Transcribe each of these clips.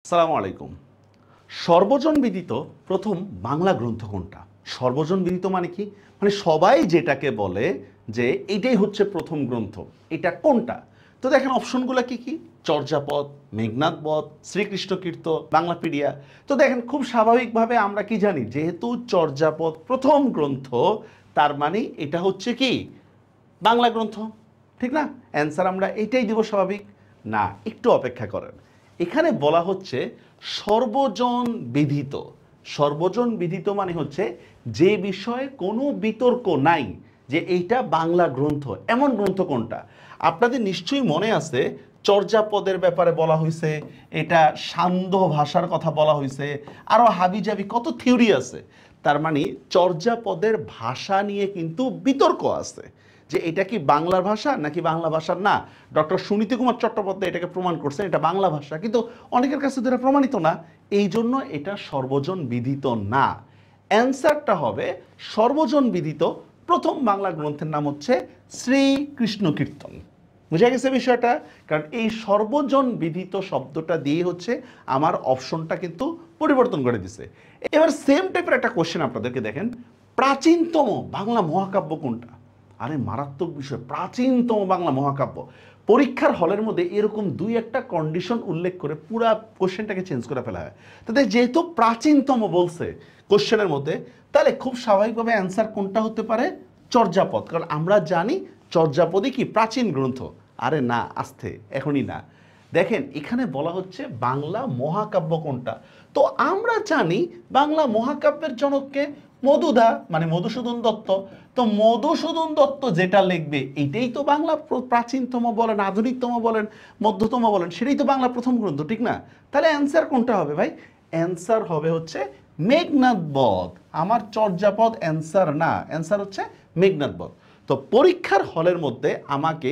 আসসালামু আলাইকুম। সর্বজন বিদিত প্রথম বাংলা গ্রন্থ কোনটা? সর্বজন বিদিত মানে কি? মানে সবাই যেটাকে বলে যে এটাই হচ্ছে প্রথম গ্রন্থ। এটা কোনটা? তো দেখেন অপশনগুলো কি কি? চর্যাপদ, মেঘনাদ বধ, শ্রীকৃষ্ণ কীর্ত, বাংলাপিডিয়া। তো দেখেন খুব স্বাভাবিকভাবে আমরা কি জানি? যেহেতু চর্যাপদ প্রথম গ্রন্থ, তার মানে এটা হচ্ছে কি? বাংলা গ্রন্থ। ঠিক না? অ্যান্সার আমরা এটাই দিব স্বাভাবিক? না, একটু অপেক্ষা করেন। এখানে বলা হচ্ছে সর্বজন বিদিত। সর্বজন বিদিত মানে হচ্ছে যে বিষয়ে কোনো বিতর্ক নাই যে এইটা বাংলা গ্রন্থ। এমন গ্রন্থ কোনটা? আপনাদের নিশ্চয়ই মনে আছে চর্যাপদের ব্যাপারে বলা হয়েছে, এটা সান্ধ্য ভাষার কথা বলা হয়েছে, আরও হাবিজাবি কত থিওরি আছে। তার মানে চর্যাপদের ভাষা নিয়ে কিন্তু বিতর্ক আছে যে এটা কি বাংলার ভাষা নাকি বাংলা ভাষার না। ডক্টর সুনীতি কুমার চট্টোপাধ্যায় এটাকে প্রমাণ করছেন এটা বাংলা ভাষা, কিন্তু অনেকের কাছে তো এটা প্রমাণিত না। এই জন্য এটা সর্বজন বিদিত না। অ্যান্সারটা হবে সর্বজন বিদিত প্রথম বাংলা গ্রন্থের নাম হচ্ছে শ্রীকৃষ্ণ কীর্তন। বুঝা গেছে বিষয়টা? কারণ এই সর্বজন বিদিত শব্দটা দিয়ে হচ্ছে আমার অপশনটা কিন্তু পরিবর্তন করে দিছে। এবার সেম টাইপের একটা কোশ্চেন আপনাদেরকে দেখেন, প্রাচীনতম বাংলা মহাকাব্য কোনটা? আরে মারাত্মক বিষয়, প্রাচীনতম বাংলা মহাকাব্য। পরীক্ষার হলের মধ্যে এরকম দুই একটা কন্ডিশন উল্লেখ করে পুরা কোশ্চেনটাকে চেঞ্জ করে ফেলা হয়। তাদের যেহেতু প্রাচীনতম বলছে কোশ্চেনের মধ্যে, তাহলে খুব স্বাভাবিকভাবে অ্যান্সার কোনটা হতে পারে? চর্যাপদ। কারণ আমরা জানি চর্যাপদই কি প্রাচীন গ্রন্থ। আরে না, আস্তে, এখনই না। দেখেন এখানে বলা হচ্ছে বাংলা মহাকাব্য কোনটা। তো আমরা জানি বাংলা মহাকাব্যের জনককে? মধুধা, মানে মধুসূদন দত্ত। তো মধুসূদন দত্ত যেটা লিখবে এটাই তো বাংলা প্রাচীনতম বলেন, আধুনিকতম বলেন, মধ্যতম বলেন, সেটাই তো বাংলা প্রথম গ্রন্থ, ঠিক না? তাহলে অ্যান্সার কোনটা হবে ভাই? অ্যান্সার হবে হচ্ছে মেঘনাদ বধ। আমার চর্যাপদ অ্যান্সার না, অ্যান্সার হচ্ছে মেঘনাদ বধ। তো পরীক্ষার হলের মধ্যে আমাকে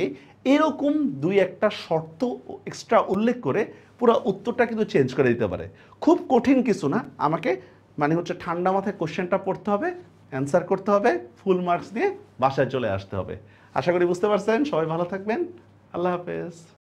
এরকম দুই একটা শর্ত এক্সট্রা উল্লেখ করে পুরো উত্তরটা কিন্তু চেঞ্জ করে দিতে পারে। খুব কঠিন কিছু না, আমাকে মানে হচ্ছে ঠান্ডা মাথায় কোশ্চেনটা পড়তে হবে, অ্যান্সার করতে হবে, ফুল মার্কস দিয়ে বাসায় চলে আসতে হবে। আশা করি বুঝতে পারছেন। সবাই ভালো থাকবেন। আল্লাহ হাফেজ।